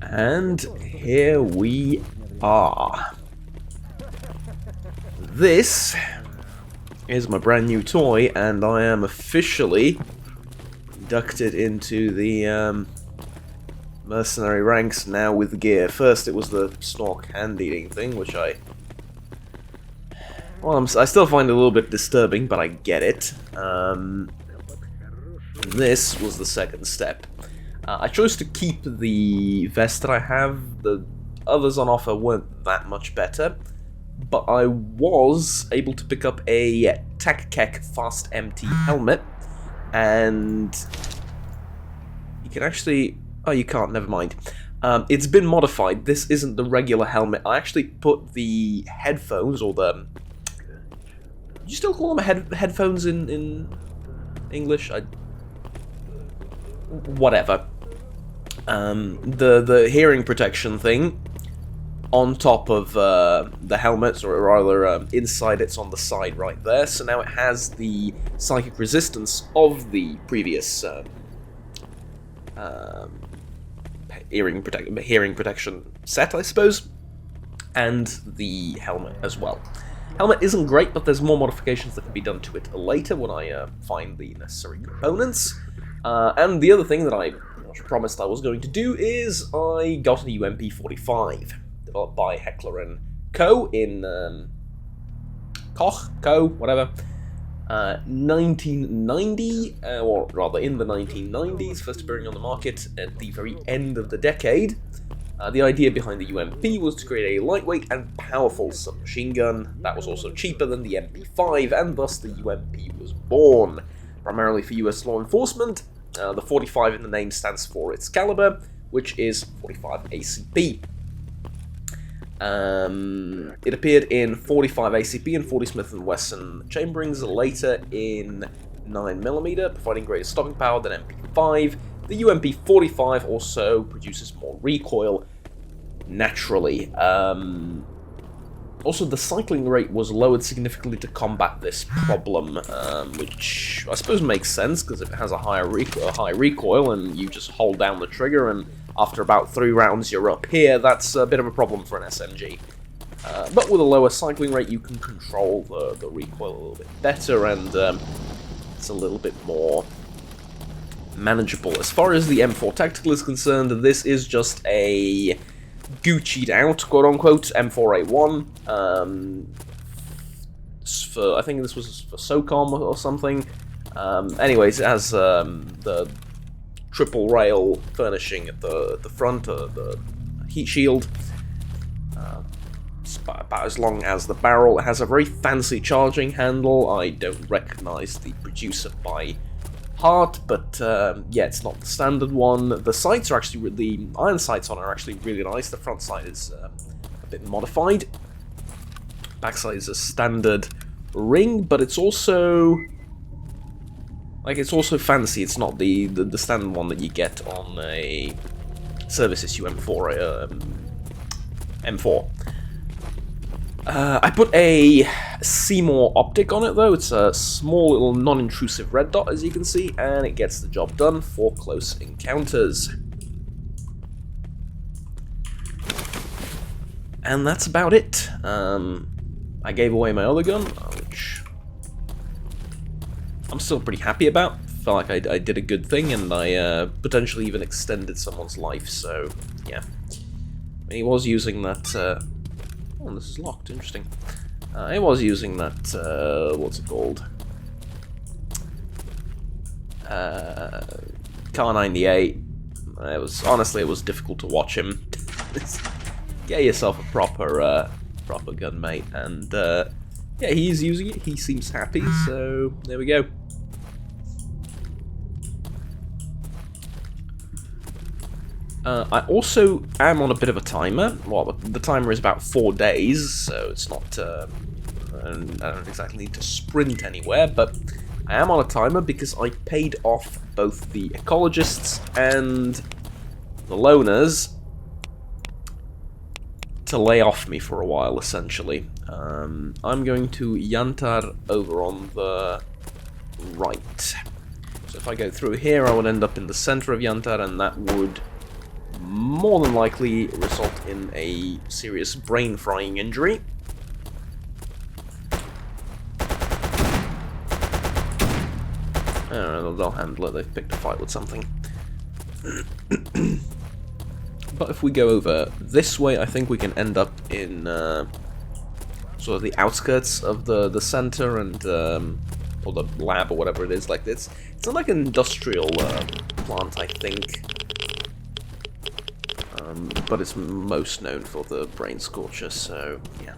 And here we are. This is my brand new toy, and I am officially inducted into the mercenary ranks now with gear. First it was the snork hand-eating thing, which I still find a little bit disturbing, but I get it. This was the second step. I chose to keep the vest that I have. The others on offer weren't that much better, but I was able to pick up a Takek Fast Empty helmet, and you can actually... oh, you can't, never mind. It's been modified. This isn't the regular helmet. I actually put the headphones, or the... do you still call them headphones in English? Whatever. The hearing protection thing on top of the helmets, or rather inside, it's on the side right there, so now it has the psychic resistance of the previous hearing protection set, I suppose, and the helmet as well. Helmet isn't great, but there's more modifications that can be done to it later when I find the necessary components. And the other thing that I promised I was going to do is I got a UMP-45, developed by Heckler & Co. in Koch, Co., whatever, 1990, or rather in the 1990s, first appearing on the market at the very end of the decade. The idea behind the UMP was to create a lightweight and powerful submachine gun that was also cheaper than the MP5, and thus the UMP was born, primarily for US law enforcement. The 45 in the name stands for its caliber, which is 45 ACP. It appeared in 45 ACP and 40 Smith & Wesson chamberings, later in 9mm, providing greater stopping power than MP5. The UMP-45 also produces more recoil, naturally. Also, the cycling rate was lowered significantly to combat this problem, which I suppose makes sense, because if it has a high recoil and you just hold down the trigger and after about 3 rounds you're up here, that's a bit of a problem for an SMG. But with a lower cycling rate you can control the recoil a little bit better, and it's a little bit more manageable. As far as the M4 Tactical is concerned, this is just a Gucci'd out, quote-unquote, M4A1. I think this was for SOCOM or something. Anyways, it has the triple rail furnishing at the front, the heat shield. It's about as long as the barrel. It has a very fancy charging handle. I don't recognize the producer by heart, but yeah, it's not the standard one. The sights are actually, the iron sights on are actually really nice. The front sight is a bit modified. Backside is a standard ring, but it's also fancy. It's not the standard one that you get on a service issue M4. M4. I put a Seymour optic on it, though. It's a small little non-intrusive red dot, as you can see, and it gets the job done for close encounters. And that's about it. I gave away my other gun, which I'm still pretty happy about. Felt like I did a good thing, and I potentially even extended someone's life, so yeah. He was using that... oh, this is locked, interesting. I was using that, what's it called? Kar98. Honestly, it was difficult to watch him. Get yourself a proper gun, mate, and yeah, he's using it, he seems happy, so there we go. I also am on a bit of a timer. Well, the timer is about 4 days, so it's not... I don't exactly need to sprint anywhere, but I am on a timer because I paid off both the ecologists and the loners to lay off me for a while, essentially. I'm going to Yantar over on the right. So if I go through here, I would end up in the center of Yantar, and that would more than likely result in a serious brain-frying injury. I don't know, they'll handle it, they've picked a fight with something. But if we go over this way, I think we can end up in sort of the outskirts of the center and or the lab or whatever it is. Like this, it's not like an industrial plant, I think, but it's most known for the brain scorcher. So yeah.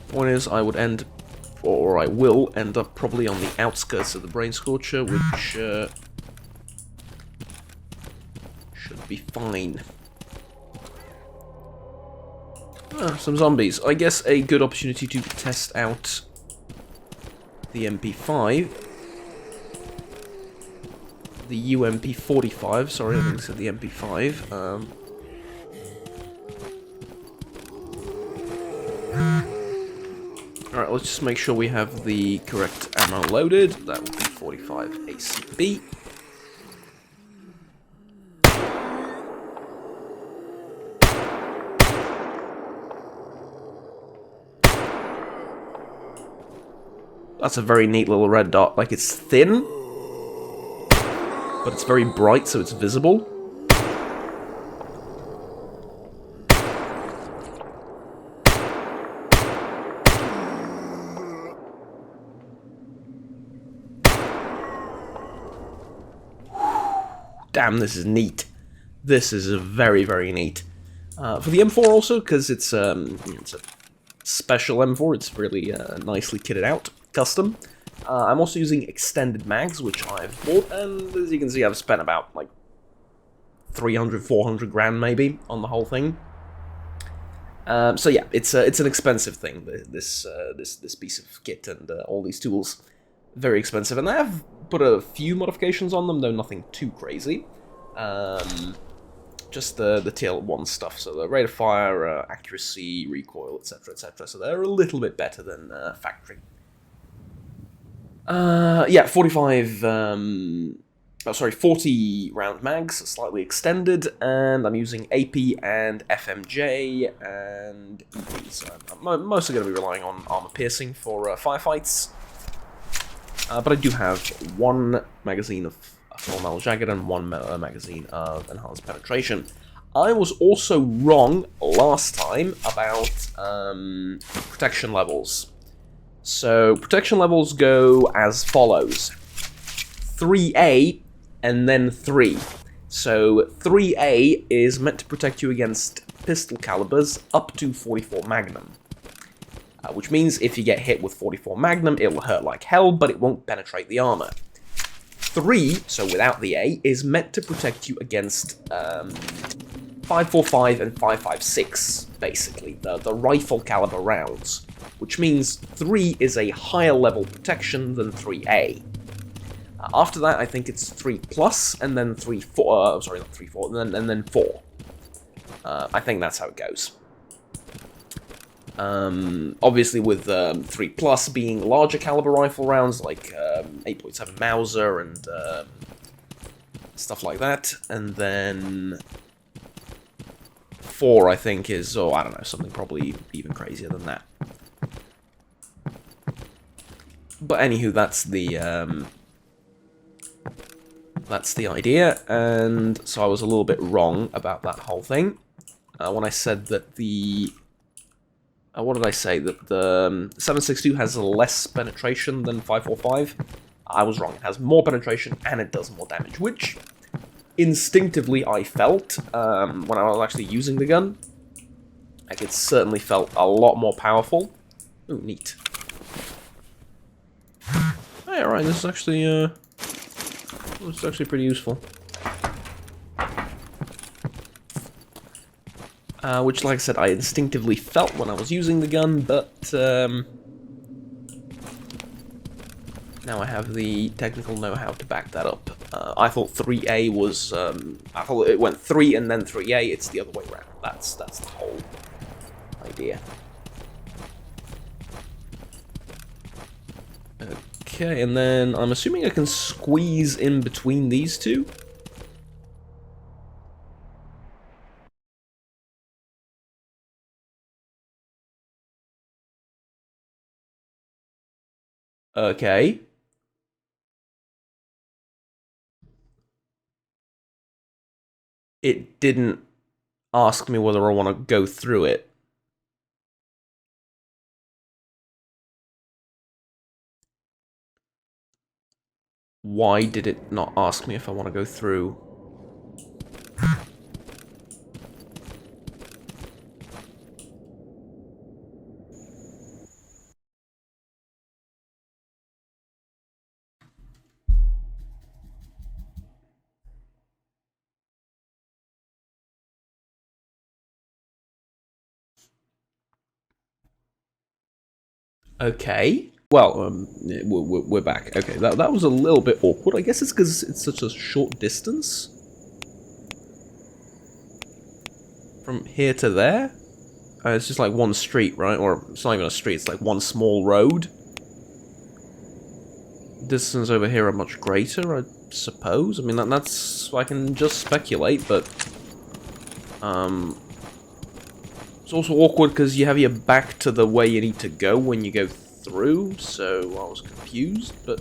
Point is, I would end, or I will end up probably on the outskirts of the brain scorcher, which should be fine. Some zombies. I guess a good opportunity to test out the MP5. The UMP45, sorry, I think I said the MP5. Alright, let's just make sure we have the correct ammo loaded. That would be 45 ACB. That's a very neat little red dot. Like, it's thin, but it's very bright, so it's visible. Damn, this is neat. This is very, very neat. For the M4 also, because it's a special M4, it's really nicely kitted out. Custom. I'm also using extended mags, which I've bought, and as you can see, I've spent about like 300, 400 grand maybe on the whole thing. So yeah, it's an expensive thing. This piece of kit and all these tools, very expensive, and I have put a few modifications on them, though nothing too crazy. Just the tier 1 stuff, so the rate of fire, accuracy, recoil, etc., etc. So they're a little bit better than factory. Yeah, 40 round mags, slightly extended, and I'm using AP and FMJ and EP, so I'm mostly going to be relying on armor piercing for firefights. But I do have one magazine of full metal jacket and one magazine of enhanced penetration. I was also wrong last time about protection levels. So, protection levels go as follows. 3A and then 3. So, 3A is meant to protect you against pistol calibers up to 44 Magnum. Which means if you get hit with 44 Magnum, it'll hurt like hell, but it won't penetrate the armor. 3, so without the A, is meant to protect you against 5.45 and 5.56, basically, the rifle caliber rounds. Which means 3 is a higher level protection than 3A. After that, I think it's 3 plus, and then 3, 4, sorry, not 3, 4, and then 4. I think that's how it goes. Obviously with 3 plus being larger caliber rifle rounds, like 8.7 Mauser and stuff like that, and then 4, I think, is, oh, I don't know, something probably even crazier than that. But anywho, that's the idea, and so I was a little bit wrong about that whole thing when I said that the what did I say, that the 7.62 has less penetration than 5.45. I was wrong. It has more penetration and it does more damage, which instinctively I felt when I was actually using the gun. Like, it certainly felt a lot more powerful. Ooh, neat. Hey, alright, this is actually pretty useful. Which, like I said, I instinctively felt when I was using the gun, but now I have the technical know-how to back that up. I thought 3A was, I thought it went 3 and then 3A, it's the other way around. That's the whole idea. Okay, and then I'm assuming I can squeeze in between these two? Okay. It didn't ask me whether I want to go through it. Why did it not ask me if I want to go through? Okay. Well, we're back. Okay, that was a little bit awkward. I guess it's because it's such a short distance. From here to there? It's just like one street, right? Or it's not even a street, it's like one small road. Distance over here are much greater, I suppose. I mean, that's... I can just speculate, but... It's also awkward because you have your back to the way you need to go when you go through, so I was confused, but...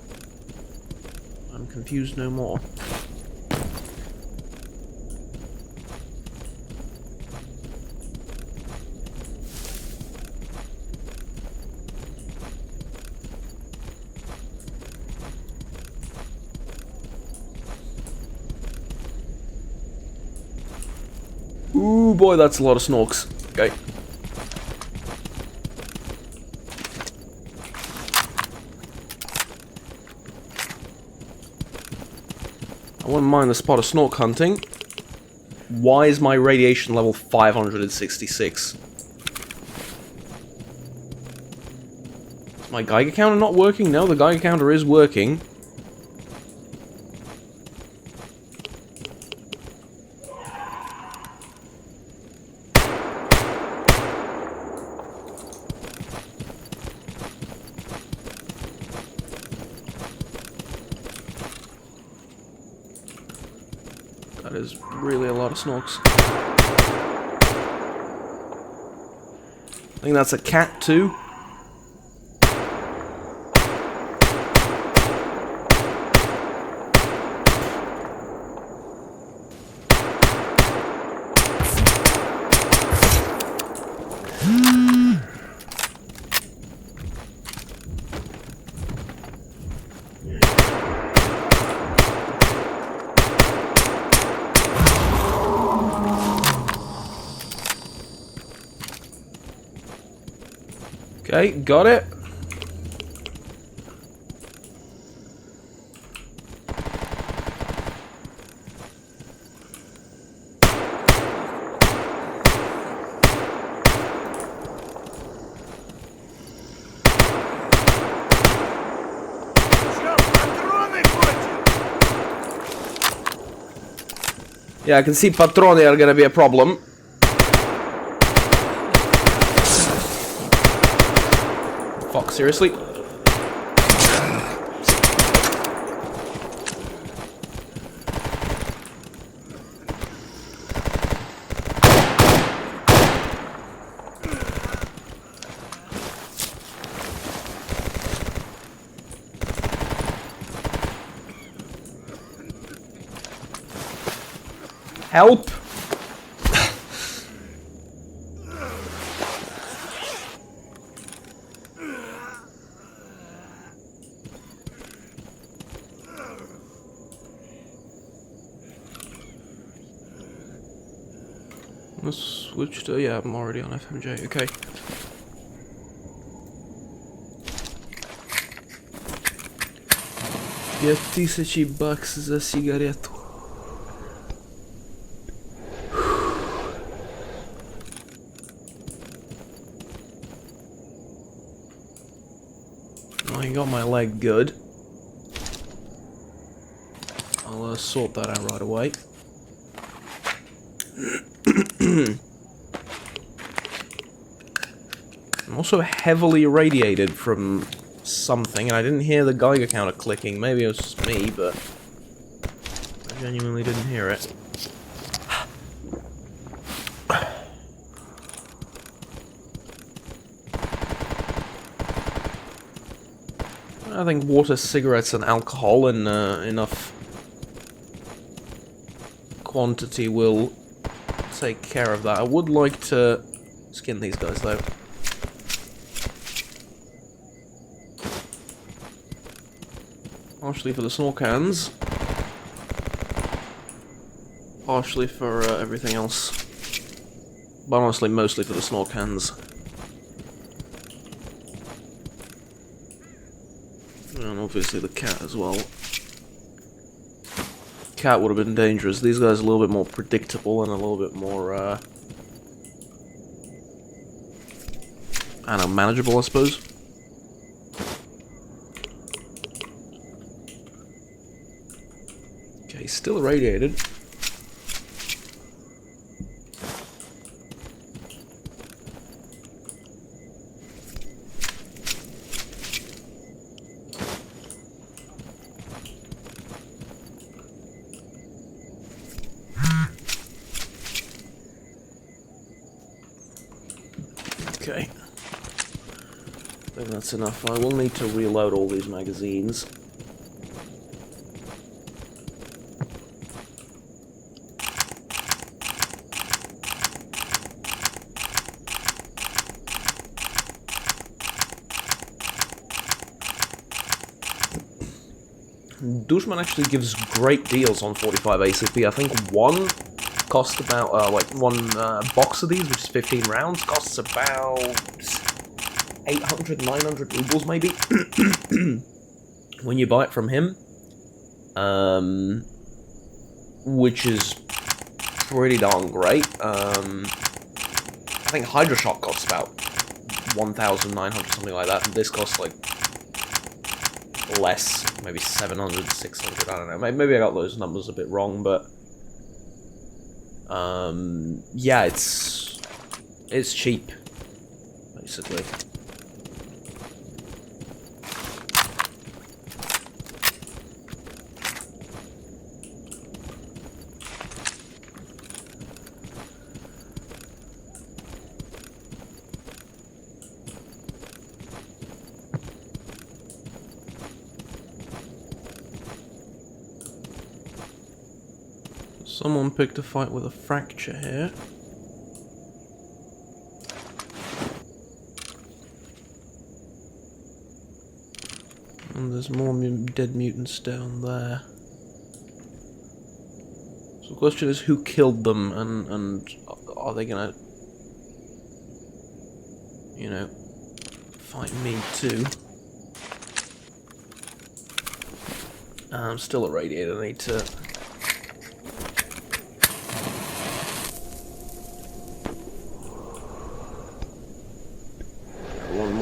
I'm confused no more. Ooh, boy, that's a lot of snorks. Okay. I wouldn't mind the spot of snork hunting. Why is my radiation level 566? Is my Geiger counter not working? No, the Geiger counter is working. That is really a lot of snorks. I think that's a cat too. Okay, got it. Yeah, I can see patroni are gonna be a problem. Fuck, seriously? Help! Let's switch to... yeah, I'm already on FMJ, okay. $5000 за сигарету. I got my leg good. I'll sort that out right away. I'm also heavily irradiated from something, and I didn't hear the Geiger counter clicking. Maybe it was just me, but I genuinely didn't hear it. I think water, cigarettes, and alcohol in enough quantity will take care of that. I would like to skin these guys, though. Partially for the snore cans. Partially for everything else. But honestly, mostly for the snore cans. And obviously the cat as well. Cat would have been dangerous. These guys are a little bit more predictable and a little bit more, I don't know, manageable, I suppose. Okay, he's still irradiated. Okay. I think that's enough. I will need to reload all these magazines. Dushman actually gives great deals on 45 ACP. I think one costs about, one box of these, which is 15 rounds, costs about 800, 900 rubles, maybe, when you buy it from him. Which is pretty darn great. I think Hydroshock costs about 1,900, something like that, and this costs, like, less, maybe 700, 600, I don't know. Maybe I got those numbers a bit wrong, but yeah, it's cheap, basically. Someone picked a fight with a fracture here. And there's more dead mutants down there. So the question is, who killed them, and are they gonna, you know, fight me too? I'm still irradiated. I need to...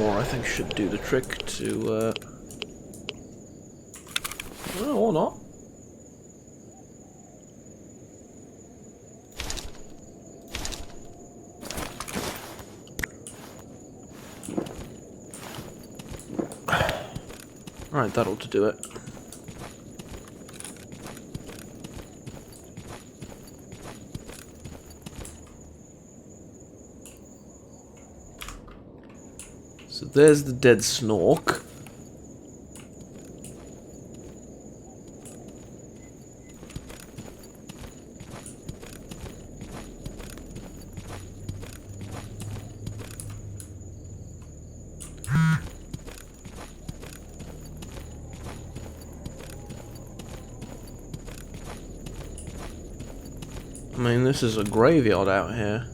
I think should do the trick to, oh, or not. Alright, that ought to do it. So there's the dead Snork. I mean, this is a graveyard out here.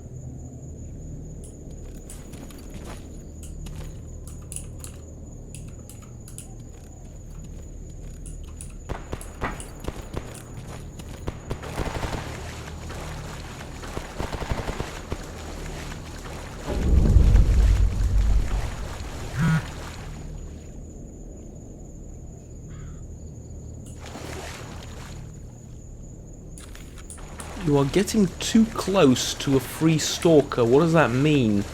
You are getting too close to a free stalker. What does that mean?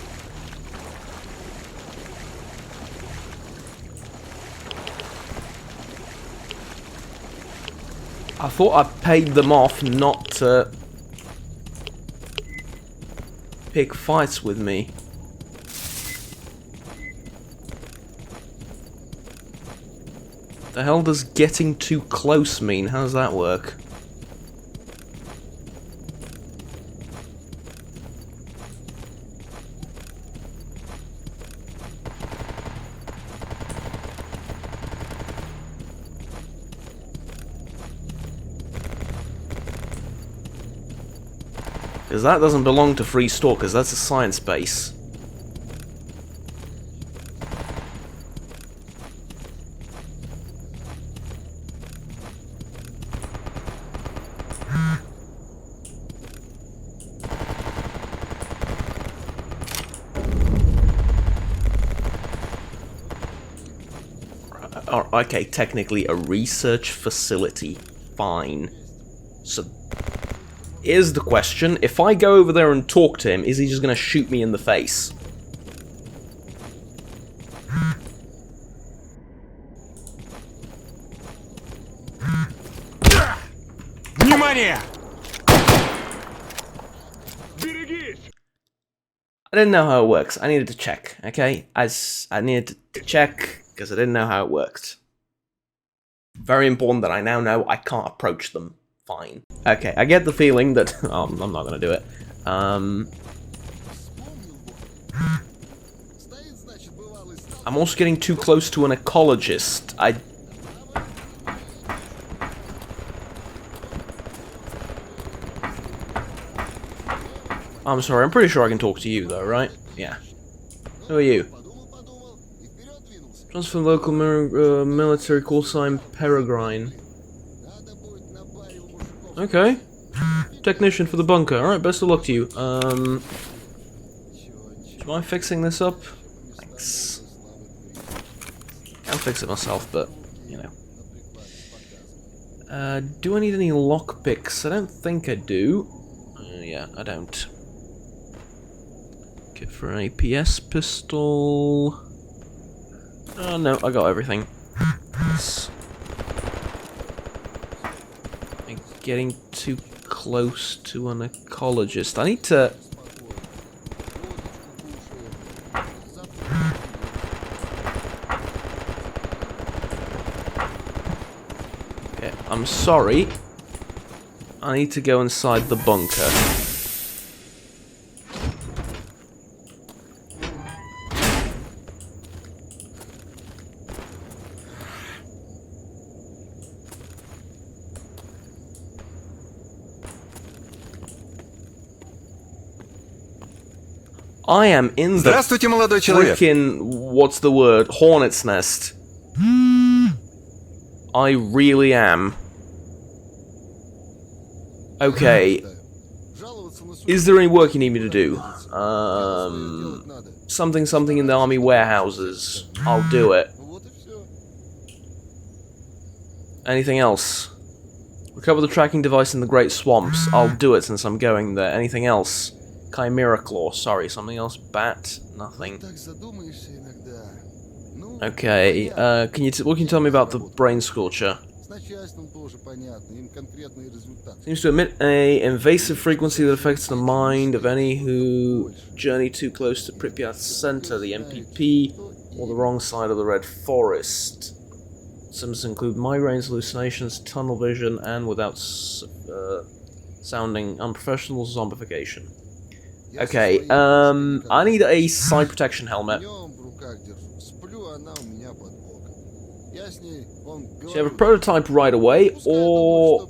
I thought I paid them off not to pick fights with me. The hell does getting too close mean? How does that work? Because that doesn't belong to Free Stalkers, that's a science base. Okay, technically a research facility. Fine. So, here's the question. If I go over there and talk to him, is he just going to shoot me in the face? Внимание! I didn't know how it works. I needed to check, okay? I needed to check because I didn't know how it worked. Very important that I now know I can't approach them. Fine. Okay, I get the feeling that... Oh, I'm not gonna do it. I'm also getting too close to an ecologist. I'm sorry, I'm pretty sure I can talk to you though, right? Yeah. Who are you? Transfer local military call sign Peregrine. Okay. Technician for the bunker. Alright, best of luck to you. Do you mind fixing this up? Thanks. Can't fix it myself, but, you know. Do I need any lockpicks? I don't think I do. Yeah, I don't. Get for an APS pistol. Oh no, I got everything. Yes. I'm getting too close to an ecologist. I need to... Okay, I'm sorry. I need to go inside the bunker. I am in the Здравствуйте, молодой человек. freaking, what's the word, hornet's nest. I really am. Okay. Is there any work you need me to do? Something in the army warehouses. I'll do it. Anything else? Recover the tracking device in the Great Swamps. I'll do it since I'm going there. Anything else? Chimera Claw, sorry, something else? Bat? Nothing. Okay, what can you tell me about the Brain Scorcher? Seems to emit a invasive frequency that affects the mind of any who journey too close to Pripyat's center, the MPP, or the wrong side of the Red Forest. Symptoms include migraines, hallucinations, tunnel vision, and without sounding unprofessional, zombification. Okay, I need a side protection helmet. So you have a prototype right away, or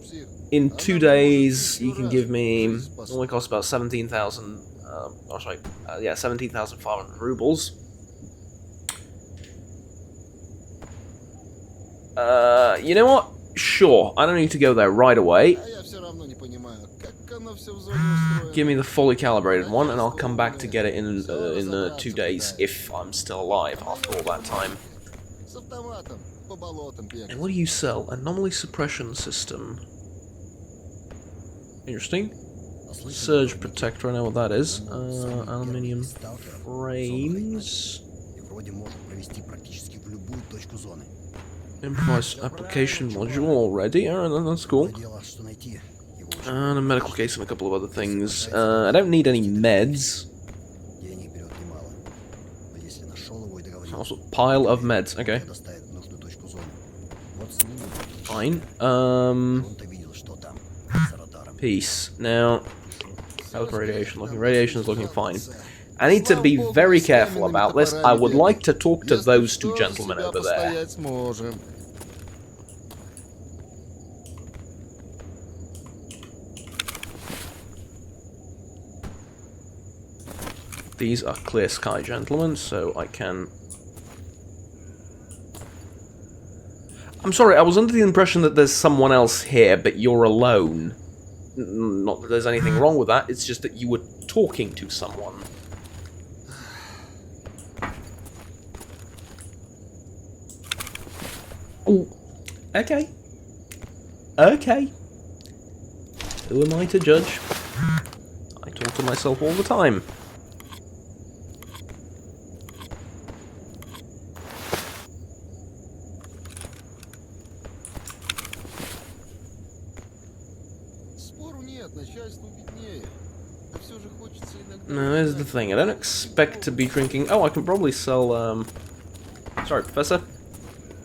in 2 days you can give me, it only costs about 17,000, oh sorry, yeah, 17,500 rubles. You know what? Sure, I don't need to go there right away. Give me the fully calibrated one, and I'll come back to get it in 2 days, if I'm still alive after all that time. And what do you sell? Anomaly suppression system. Interesting. Surge protector, I know what that is. Aluminium frames. Improvised application module already. Alright, that's cool. And a medical case and a couple of other things. I don't need any meds. Also, pile of meds. Okay. Fine. Peace. Now, how's radiation looking? Radiation is looking fine. I need to be very careful about this. I would like to talk to those two gentlemen over there. These are clear sky gentlemen, so I can... I'm sorry, I was under the impression that there's someone else here, but you're alone. Not that there's anything wrong with that, it's just that you were talking to someone. Oh, okay. Okay. Who am I to judge? I talk to myself all the time. No, here's the thing. I don't expect to be drinking... Oh, I can probably sell, Sorry, Professor.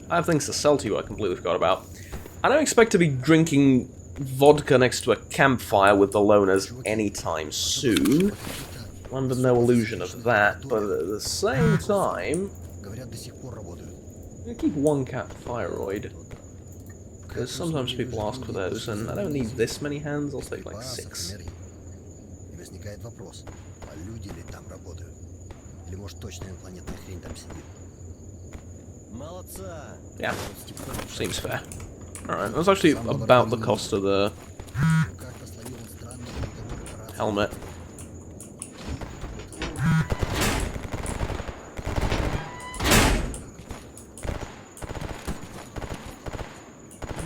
I have things to sell to you I completely forgot about. I don't expect to be drinking vodka next to a campfire with the loners anytime soon. I'm under no illusion of that, but at the same time... I'm gonna keep one thyroid. Because sometimes people ask for those, and I don't need this many hands, I'll take like 6. Yeah, seems fair. Alright, that's actually about the cost of the helmet.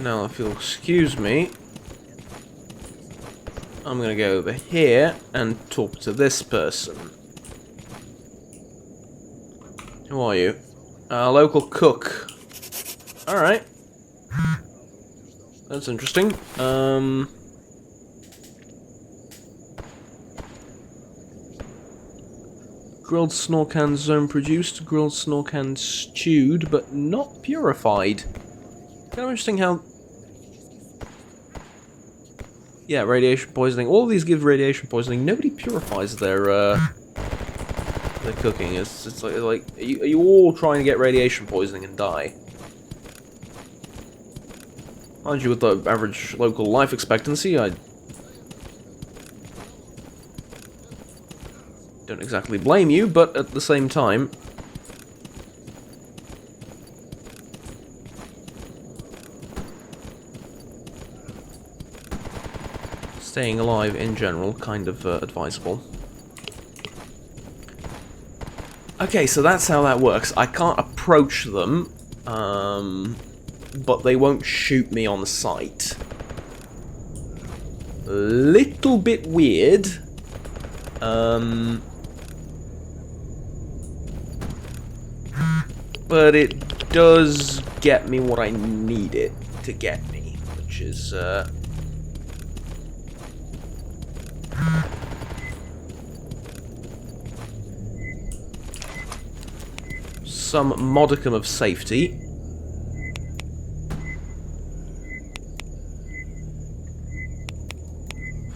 Now, if you'll excuse me, I'm gonna go over here and talk to this person. Who are you? Local cook. Alright. That's interesting. Grilled snorcan zone produced, grilled snorcan stewed, but not purified. Kind of interesting how... Yeah, radiation poisoning. All of these give radiation poisoning. Nobody purifies their cooking. It's like are you all trying to get radiation poisoning and die? Mind you, with the average local life expectancy, I don't exactly blame you, but at the same time, staying alive in general, kind of advisable. Okay, so that's how that works. I can't approach them, but they won't shoot me on sight. Little bit weird. But it does get me what I need it to get me, which is, some modicum of safety.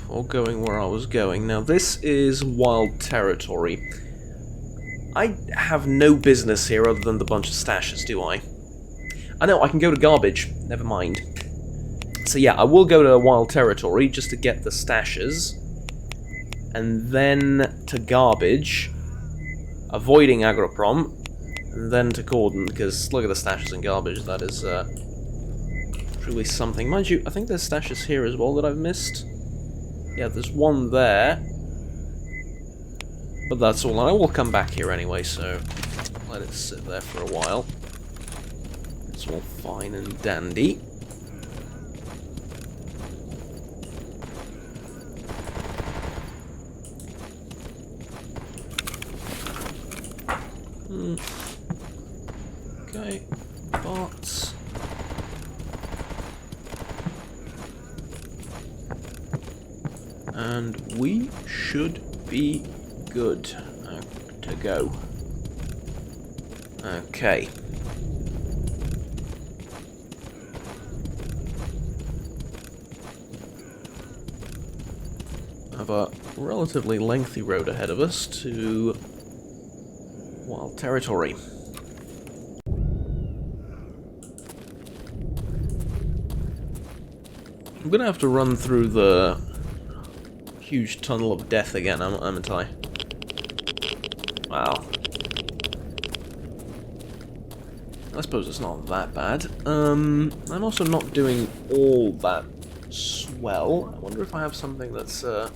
For going where I was going. Now this is wild territory. I have no business here other than the bunch of stashes, do I? I know, I can go to garbage. Never mind. So yeah, I will go to wild territory just to get the stashes. And then to garbage. Avoiding agroprom. And then to cordon, because look at the stashes and garbage, that is truly something. Mind you, I think there's stashes here as well that I've missed. Yeah, there's one there. But that's all, and I will come back here anyway, so let it sit there for a while. It's all fine and dandy. Okay, bots. And we should be good to go. Okay. Have a relatively lengthy road ahead of us to wild territory. I'm gonna have to run through the huge tunnel of death again, aren't I? Wow. I suppose it's not that bad. I'm also not doing all that swell. I wonder if I have something that's well,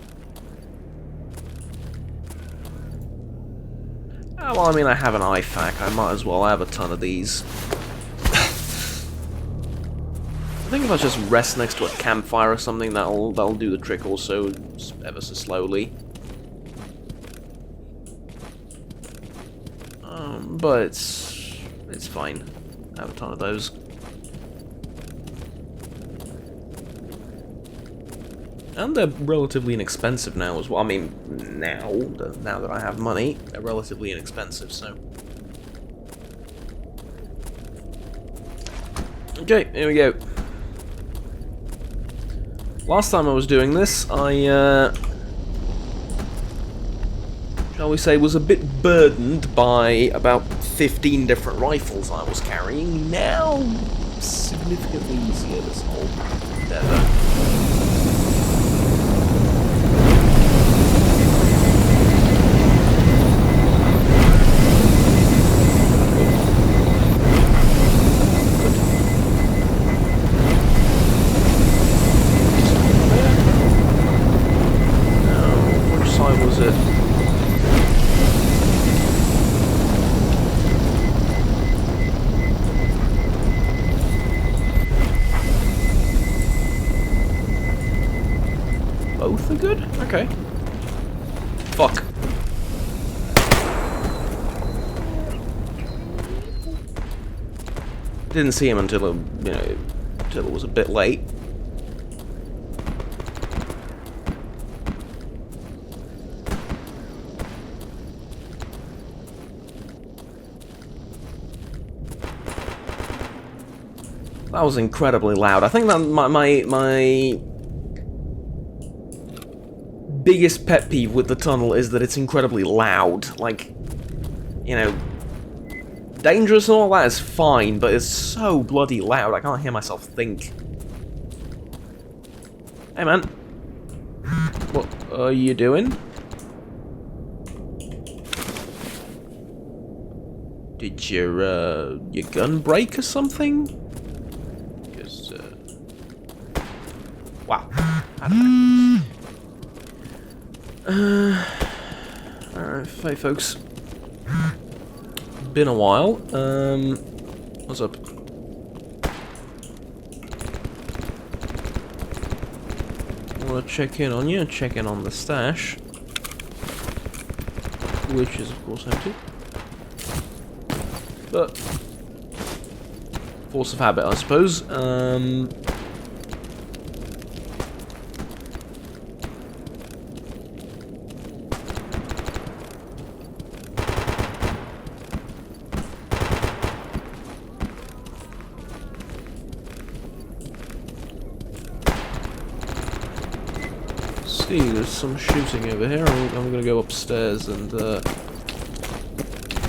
I mean, I have an IFAK. I might as well have a ton of these. I think if I just rest next to a campfire or something, that'll do the trick also, ever so slowly. But it's fine. I have a ton of those. And they're relatively inexpensive now as well. I mean, now that I have money, they're relatively inexpensive, so... Okay, here we go. Last time I was doing this, I, shall we say, was a bit burdened by about 15 different rifles I was carrying. Now, significantly easier, this whole endeavor. Both are good? Okay. Fuck. Didn't see him until until it was a bit late. That was incredibly loud. I think that my biggest pet peeve with the tunnel is that it's incredibly loud. Like, you know, dangerous and all that is fine, but it's so bloody loud. I can't hear myself think. Hey, man. What are you doing? Did your gun break or something? Because, wow. I don't know. Alright, hey folks. Been a while. What's up? Wanna check in on you, check in on the stash. Which is of course empty. But force of habit, I suppose. See, there's some shooting over here. I'm gonna go upstairs and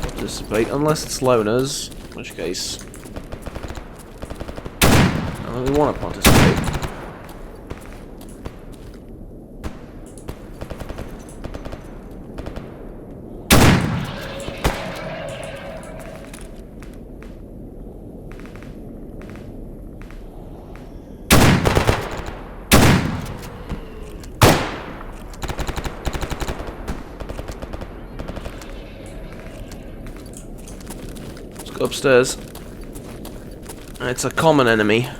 participate, unless it's loners, in which case I don't really want to participate. Go upstairs. It's a common enemy.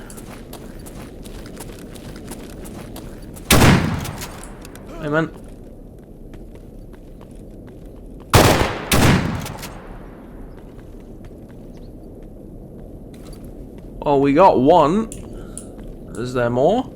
Hey, man. Oh, we got one. Is there more?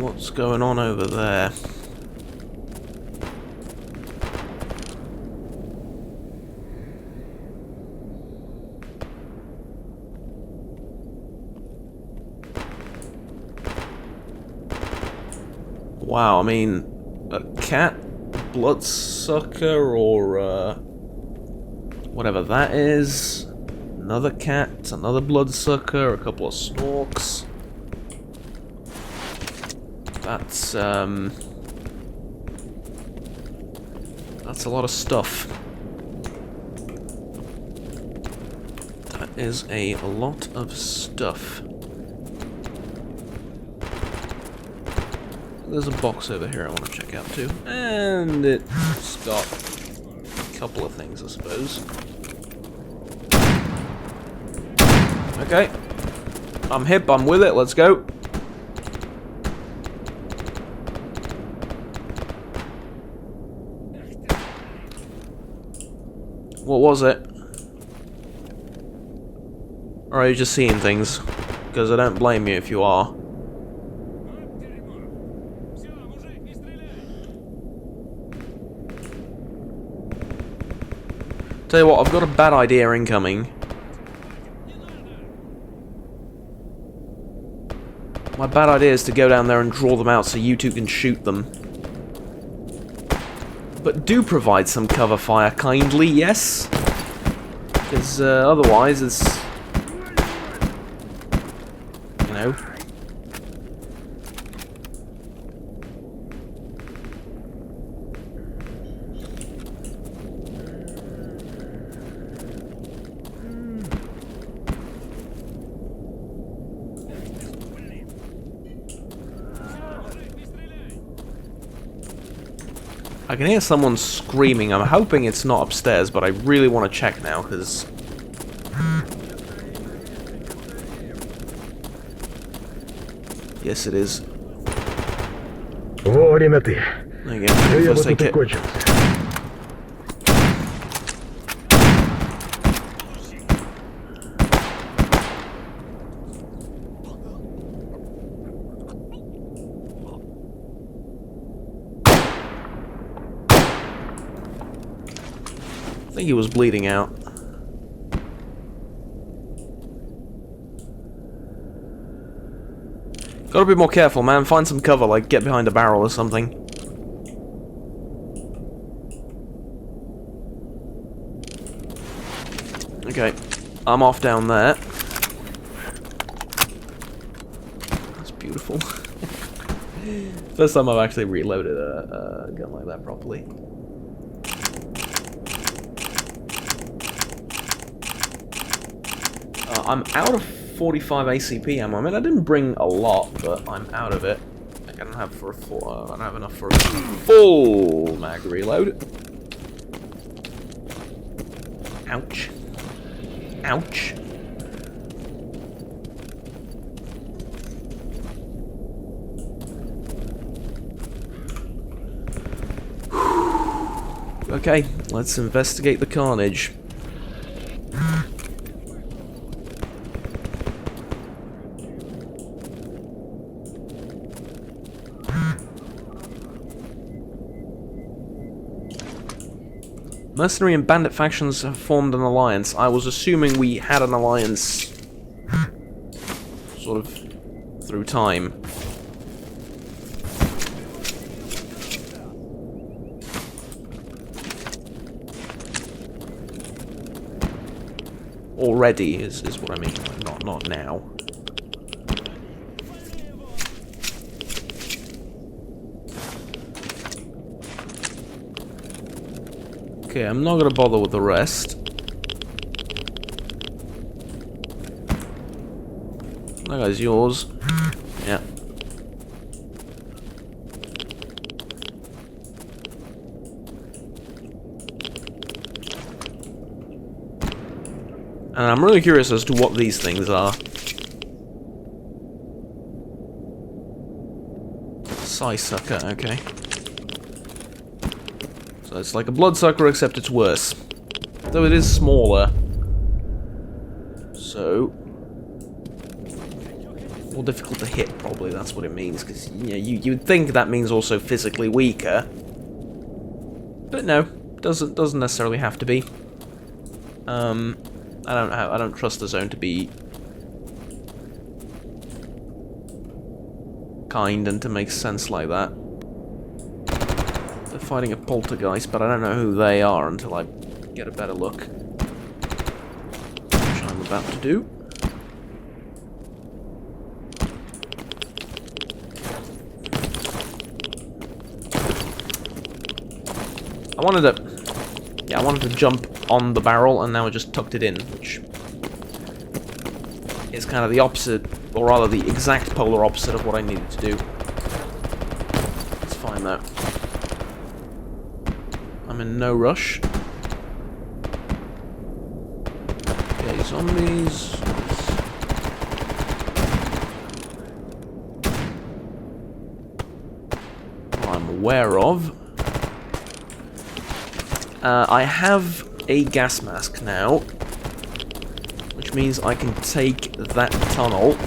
what's going on over there? Wow, I mean, a cat bloodsucker or whatever that is. Another cat, another bloodsucker, a couple of snorks. That's a lot of stuff. That is a lot of stuff. There's a box over here I want to check out too. And it's got a couple of things, I suppose. Okay. I'm hip, I'm with it, let's go. What was it? Or are you just seeing things? Because I don't blame you if you are. Tell you what, I've got a bad idea incoming. My bad idea is to go down there and draw them out so you two can shoot them. But do provide some cover fire kindly, yes? Because otherwise it's... you know... I can hear someone screaming. I'm hoping it's not upstairs, but I really want to check now, because... yes, it is. There you go. First aid kit. I think he was bleeding out. Gotta be more careful, man. Find some cover, like get behind a barrel or something. Okay, I'm off down there. That's beautiful. First time I've actually reloaded a gun like that properly. I'm out of 45 ACP ammo. I mean, I didn't bring a lot, but I'm out of it. I don't have for a full, I don't have enough for a full mag reload. Ouch. Ouch. Okay, let's investigate the carnage. Mercenary and bandit factions have formed an alliance. I was assuming we had an alliance sort of through time. Already is what I mean, not now. Okay, I'm not gonna bother with the rest. That guy's yours. Yeah. And I'm really curious as to what these things are. Psy-sucker, okay. So it's like a bloodsucker, except it's worse. Though it is smaller. So... More difficult to hit, probably, that's what it means, because you'd think that means also physically weaker. But no, doesn't necessarily have to be. I don't trust the zone to be kind and to make sense like that. They're fighting a poltergeist, but I don't know who they are until I get a better look. Which I'm about to do. I wanted to jump on the barrel, and now I just tucked it in, which is kind of the opposite, or rather the exact polar opposite of what I needed to do. It's fine though. I'm in no rush. Okay, zombies. I'm aware of. I have a gas mask now, which means I can take that tunnel,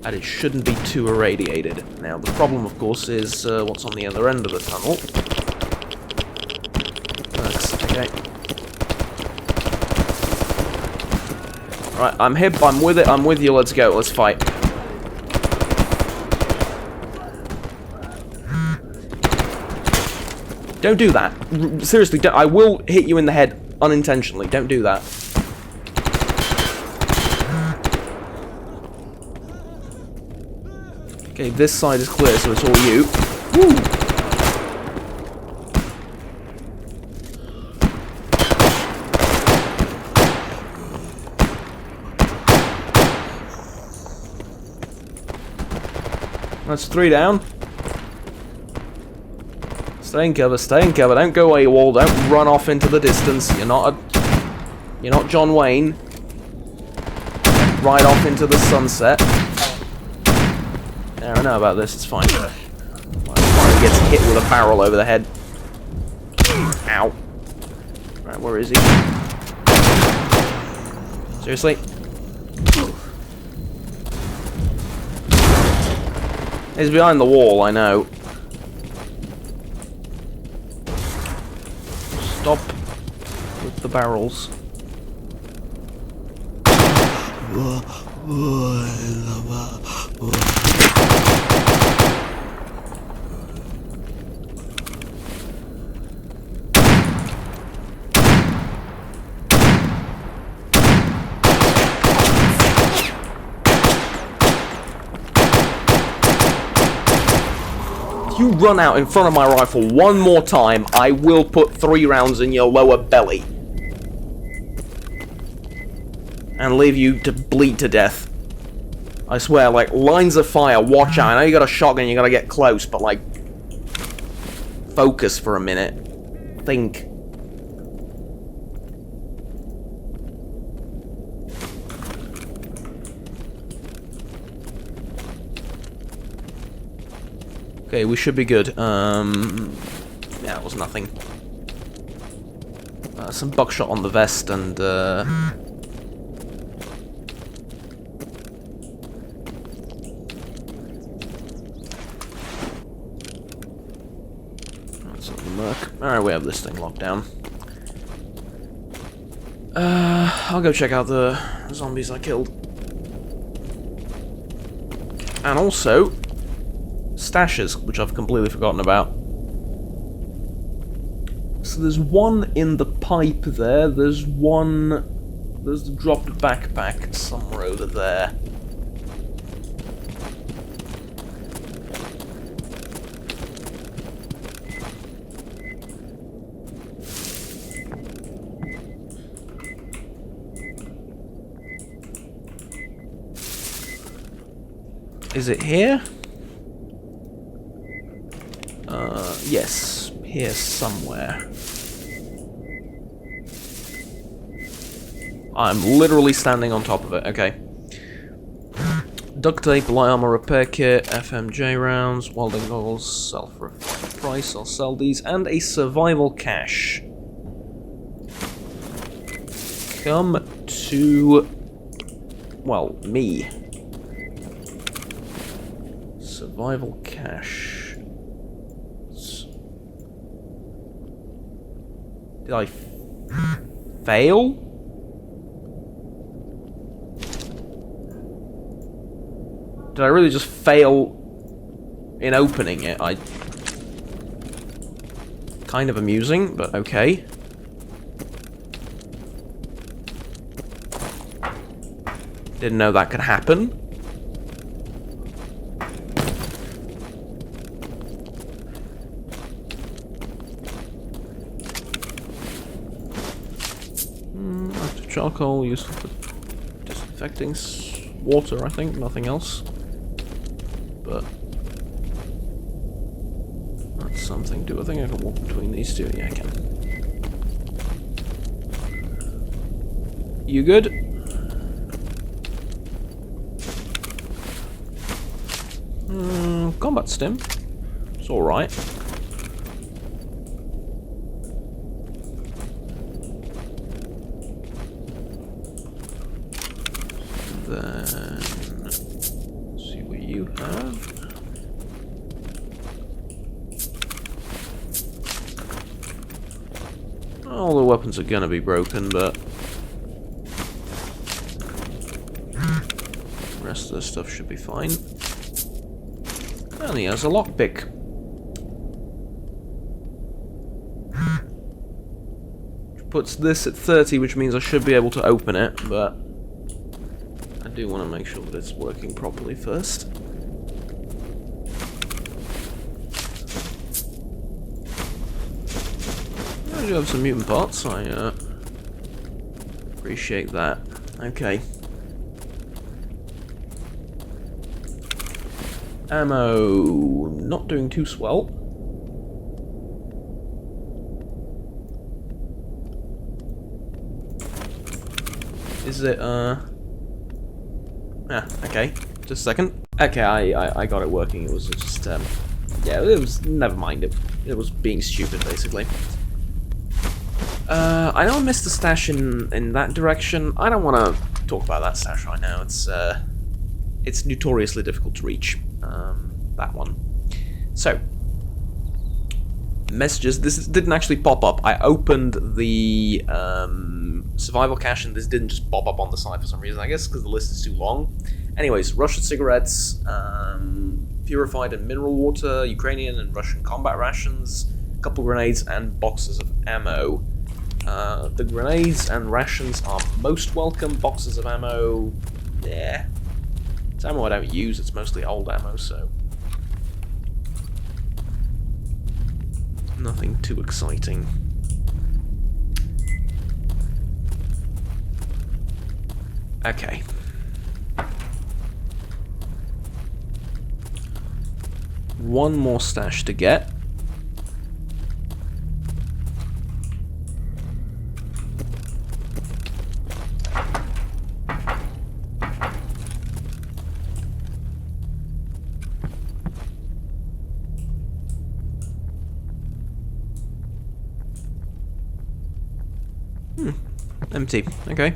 and it shouldn't be too irradiated. Now, the problem, of course, is what's on the other end of the tunnel. Okay. Right, I'm hip, I'm with it, I'm with you, let's go, let's fight. Don't do that. Seriously, I will hit you in the head unintentionally. Don't do that. Okay, this side is clear, so it's all you. Woo! That's 3 down. Stay in cover, don't go away, wall, don't run off into the distance. You're not John Wayne. Right off into the sunset. Yeah, I know about this, it's fine. He gets hit with a barrel over the head. Ow. Right, where is he? Seriously? He's behind the wall, I know. Stop with the barrels. If you run out in front of my rifle one more time, I will put 3 rounds in your lower belly. And leave you to bleed to death. I swear, like, lines of fire, watch out. I know you got a shotgun, you gotta get close, but, like, focus for a minute. Think. Okay, we should be good. Yeah, it was nothing. Some buckshot on the vest and, that's not the merc. Alright, we have this thing locked down. I'll go check out the zombies I killed. And also stashes, which I've completely forgotten about. So there's one in the pipe there, there's the dropped backpack somewhere over there. Is it here? Yes, here somewhere. I'm literally standing on top of it, okay. Duct tape, light armor repair kit, FMJ rounds, welding goggles, sell for a fine price, I'll sell these, and a survival cache. Come to well, me. Survival cache. Did I fail? Did I really just fail in opening it? Kind of amusing, but okay. Didn't know that could happen. Active charcoal, useful for disinfecting water, I think, nothing else. But that's something. Do I think I can walk between these two? Yeah, I can. You good? Combat stim. It's alright. Then see what you have. All the weapons are gonna be broken, but the rest of the stuff should be fine. And he has a lockpick. Which puts this at 30, which means I should be able to open it, but I do want to make sure that it's working properly first. I do have some mutant parts, I appreciate that. Okay. Ammo, not doing too swell. Is it, okay. Just a second. Okay, I got it working. It was just, yeah, it was, never mind. It was being stupid, basically. I know I missed a stash in that direction. I don't want to talk about that stash right now. It's notoriously difficult to reach. That one. So, messages. This didn't actually pop up. I opened the survival cache and this didn't just pop up on the side for some reason. I guess because the list is too long. Anyways, Russian cigarettes, purified and mineral water, Ukrainian and Russian combat rations, a couple grenades, and boxes of ammo. The grenades and rations are most welcome. Boxes of ammo, yeah. It's ammo I don't use, it's mostly old ammo, so nothing too exciting. Okay. One more stash to get. Empty. Okay.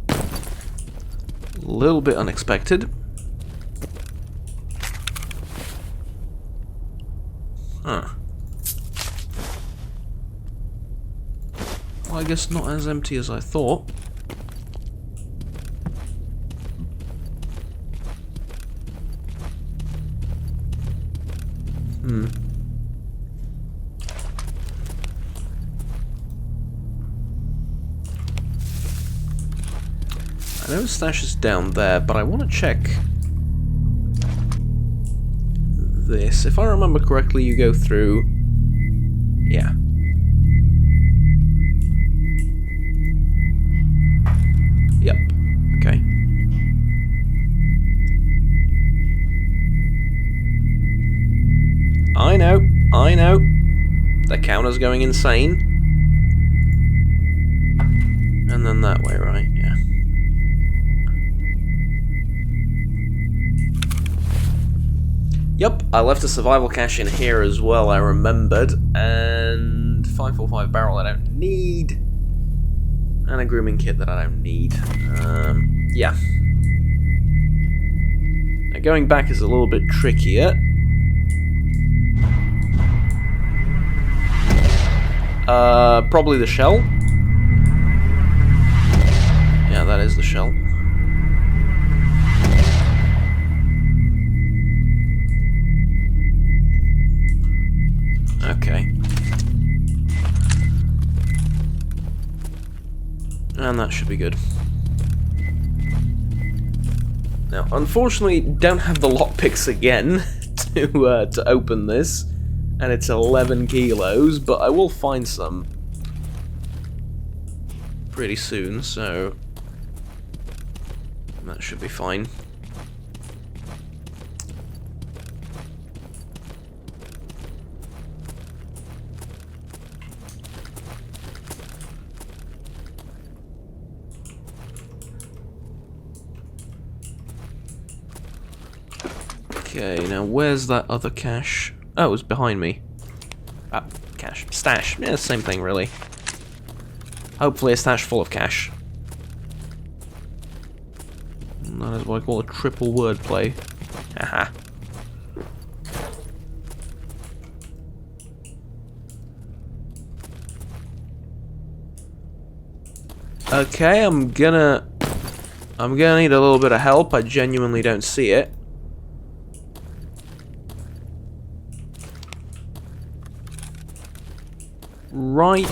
A little bit unexpected. Huh. Well, I guess not as empty as I thought. I know the stash is down there, but I want to check this. If I remember correctly, you go through... yeah. Yep. Okay. I know. The counter's going insane. And then that way, right? Yeah. Yep, I left a survival cache in here as well, I remembered, and 545 barrel I don't need, and a grooming kit that I don't need. Yeah. Now going back is a little bit trickier. Probably the shell. Yeah, that is the shell. Okay. And that should be good. Now, unfortunately, don't have the lockpicks again to open this, and it's 11 kilos, but I will find some pretty soon, so that should be fine. Okay, now where's that other cache? Oh, it was behind me. Ah, cache. Stash. Yeah, same thing, really. Hopefully a stash full of cash. And that is what I call a triple wordplay. Haha. Okay, I'm gonna need a little bit of help. I genuinely don't see it. Right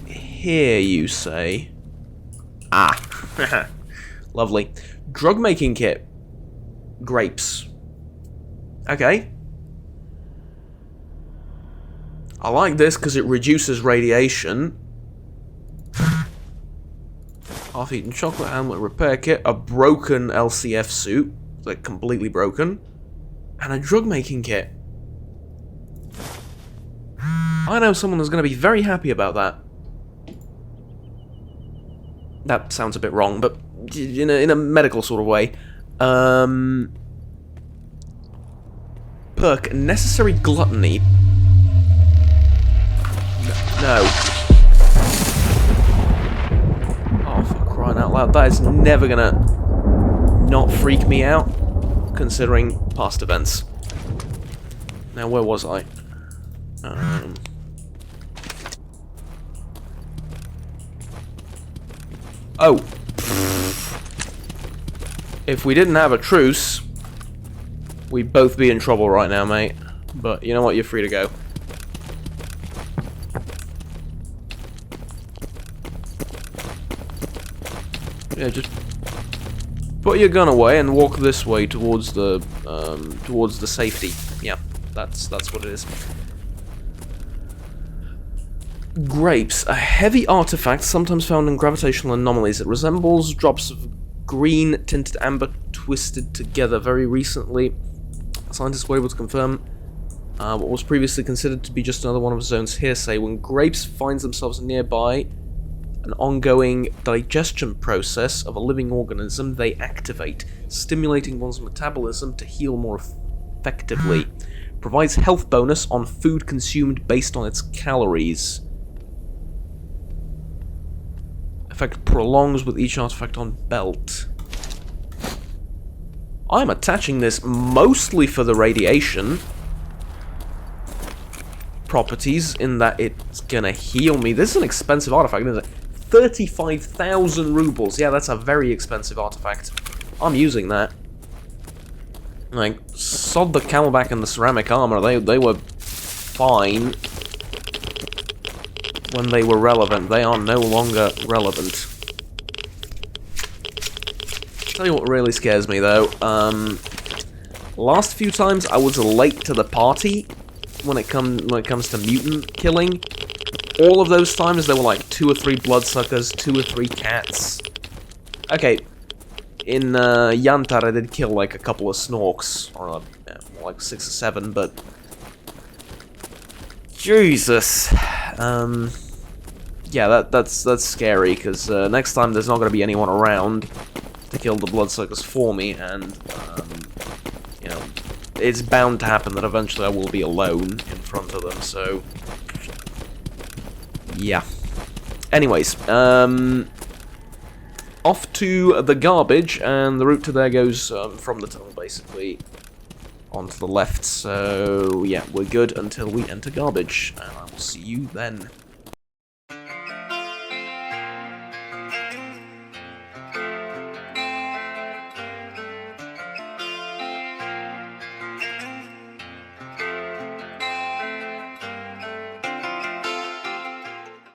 here, you say? Ah, lovely. Drug making kit. Grapes. Okay. I like this because it reduces radiation. Half-eaten chocolate helmet repair kit. A broken LCF suit. Like, completely broken. And a drug making kit. I know someone who's going to be very happy about that. That sounds a bit wrong, but in a medical sort of way. Perk, necessary gluttony. No. Oh, for crying out loud. That is never going to not freak me out, considering past events. Now, where was I? Oh. If we didn't have a truce, we'd both be in trouble right now, mate. But you know what? You're free to go. Yeah, just put your gun away and walk this way towards the safety. Yeah, that's what it is. Grapes, a heavy artifact sometimes found in gravitational anomalies. It resembles drops of green tinted amber twisted together. Very recently, scientists were able to confirm what was previously considered to be just another one of Zone's hearsay. When grapes find themselves nearby an ongoing digestion process of a living organism, they activate, stimulating one's metabolism to heal more effectively. Provides health bonus on food consumed based on its calories. Effect prolongs with each artifact on belt. I'm attaching this mostly for the radiation properties, in that it's gonna heal me. This is an expensive artifact, isn't it? 35,000 rubles. Yeah, that's a very expensive artifact. I'm using that. Like, sod the camelback and the ceramic armor. They were fine when they were relevant. They are no longer relevant. Tell you what really scares me, though. Last few times I was late to the party when it comes to mutant killing. All of those times there were like 2 or 3 bloodsuckers, 2 or 3 cats. Okay, in Yantar I did kill like a couple of snorks, or like 6 or 7, but Jesus. Yeah, that's scary, because next time there's not going to be anyone around to kill the bloodsuckers for me, and you know, it's bound to happen that eventually I will be alone in front of them, so... yeah. Anyways, off to the garbage, and the route to there goes from the tunnel, basically, onto the left. So, yeah, we're good until we enter garbage, and I will see you then.